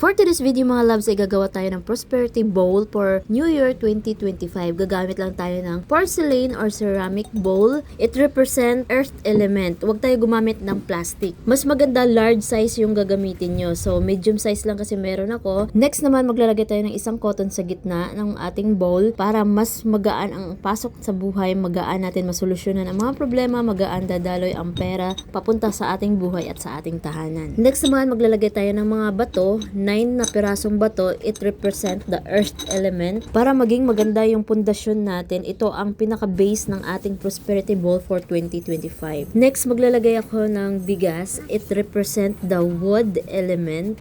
For today's video mga loves ay gagawa tayo ng prosperity bowl for New Year 2025. Gagamit lang tayo ng porcelain or ceramic bowl. It represent earth element. Huwag tayo gumamit ng plastic. Mas maganda large size yung gagamitin nyo. So medium size lang kasi meron ako. Next naman maglalagay tayo ng isang cotton sa gitna ng ating bowl para mas magaan ang pasok sa buhay. Magaan natin masolusyonan ang mga problema. Magaan dadaloy ang pera papunta sa ating buhay at sa ating tahanan. Next naman maglalagay tayo ng mga bato. 9 na pirasong bato, it represent the earth element. Para maging maganda yung pundasyon natin, ito ang pinaka-base ng ating prosperity bowl for 2025. Next, maglalagay ako ng bigas. It represent the wood element.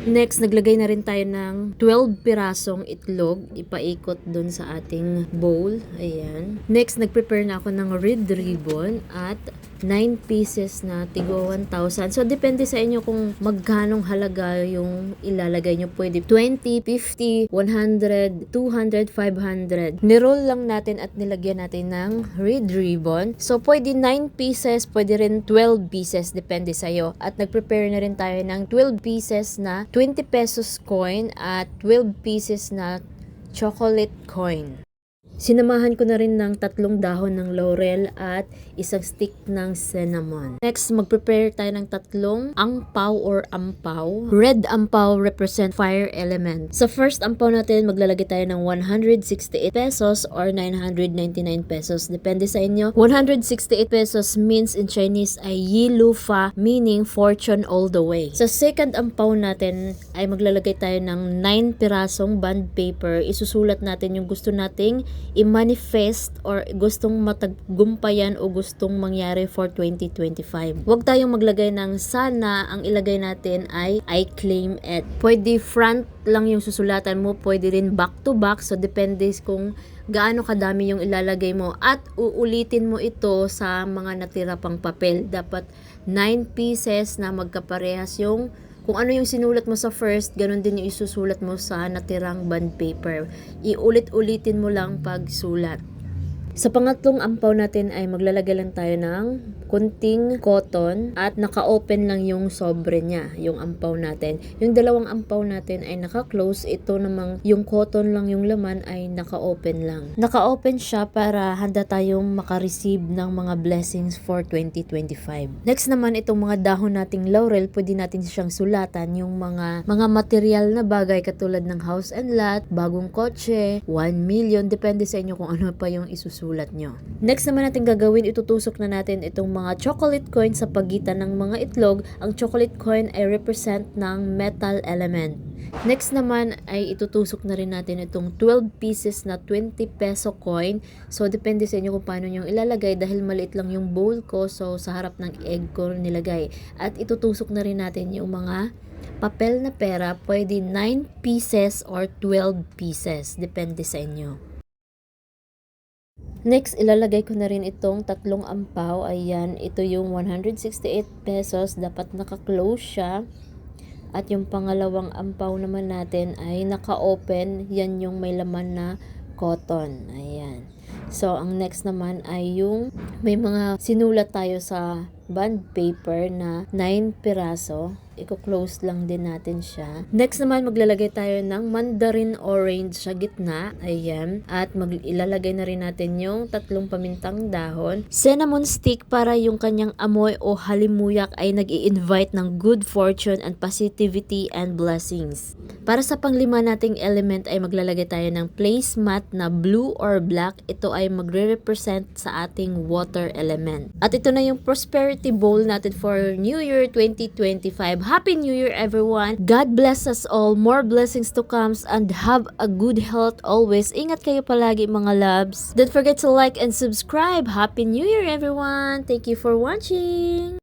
Next, naglagay na rin tayo ng 12 pirasong itlog. Ipaikot dun sa ating bowl. Ayan. Next, nagprepare na ako ng red ribbon at 9 pieces na tigo 1,000. So, depende sa inyo kung magkanong halaga yung ilalagay nyo. Pwede 20, 50, 100, 200, 500. Niroll lang natin at nilagyan natin ng red ribbon. So, pwede 9 pieces, pwede rin 12 pieces. Depende sa'yo. At nagprepare na rin tayo ng 12 pieces na 20 pesos coin at 12 pieces na chocolate coin. Sinamahan ko na rin ng 3 dahon ng laurel at isang stick ng cinnamon. Next, mag-prepare tayo ng 3 angpaw or ampaw. Red ampaw represent fire element. Sa first ampaw natin, maglalagay tayo ng 168 pesos or 999 pesos. Depende sa inyo. 168 pesos means in Chinese ay yi lu fa, meaning fortune all the way. Sa second ampaw natin ay maglalagay tayo ng 9 pirasong bond paper. Isusulat natin yung gusto nating i-manifest or gustong mataggumpayan o gustong mangyari for 2025. Huwag tayong maglagay ng sana, ang ilagay natin ay I claim it. Pwede front lang yung susulatan mo, pwede rin back to back, so depende kung gaano kadami yung ilalagay mo at uulitin mo ito sa mga natira pang papel. Dapat 9 pieces na magkaparehas yung kung ano yung sinulat mo sa first, ganun din yung isusulat mo sa natirang bond paper. Iulit-ulitin mo lang pagsulat. Sa pangatlong ampaw natin ay maglalagay lang tayo ng kunting cotton at naka-open lang yung sobre niya, yung ampaw natin. Yung dalawang ampaw natin ay naka-close, ito namang yung cotton lang yung laman ay naka-open lang. Naka-open siya para handa tayong makareceive ng mga blessings for 2025. Next naman, itong mga dahon nating laurel, pwede natin siyang sulatan yung mga material na bagay katulad ng house and lot, bagong kotse, 1 million, depende sa inyo kung ano pa yung isusulat nyo. Next naman natin gagawin, itutusok na natin itong mga chocolate coin sa pagitan ng mga itlog. Ang chocolate coin ay represent ng metal element. Next naman ay itutusok na rin natin itong 12 pieces na 20 peso coin. So depende sa inyo kung paano nyo ilalagay dahil maliit lang yung bowl ko, so sa harap ng egg ko nilagay. At itutusok na rin natin yung mga papel na pera, pwede 9 pieces or 12 pieces, depende sa inyo. Next, ilalagay ko na rin itong 3 ampaw. Ayan, ito yung 168 pesos. Dapat naka-close siya. At yung pangalawang ampaw naman natin ay naka-open. Yan yung may laman na cotton. Ayan. So, ang next naman ay yung may mga sinulat tayo sa bond paper na 9 piraso. Iko-close lang din natin siya. Next naman, maglalagay tayo ng mandarin orange sa gitna. Ayan. At ilalagay na rin natin yung 3 pamintang dahon. Cinnamon stick para yung kanyang amoy o halimuyak ay nag-i-invite ng good fortune and positivity and blessings. Para sa panglima nating element ay maglalagay tayo ng placemat na blue or black. Ito ay magre-represent sa ating water element. At ito na yung prosperity bowl natin for New Year 2025. Happy New Year everyone! God bless us all, more blessings to come, and have a good health always. Ingat kayo palagi mga loves. Don't forget to like and subscribe. Happy New Year everyone! Thank you for watching!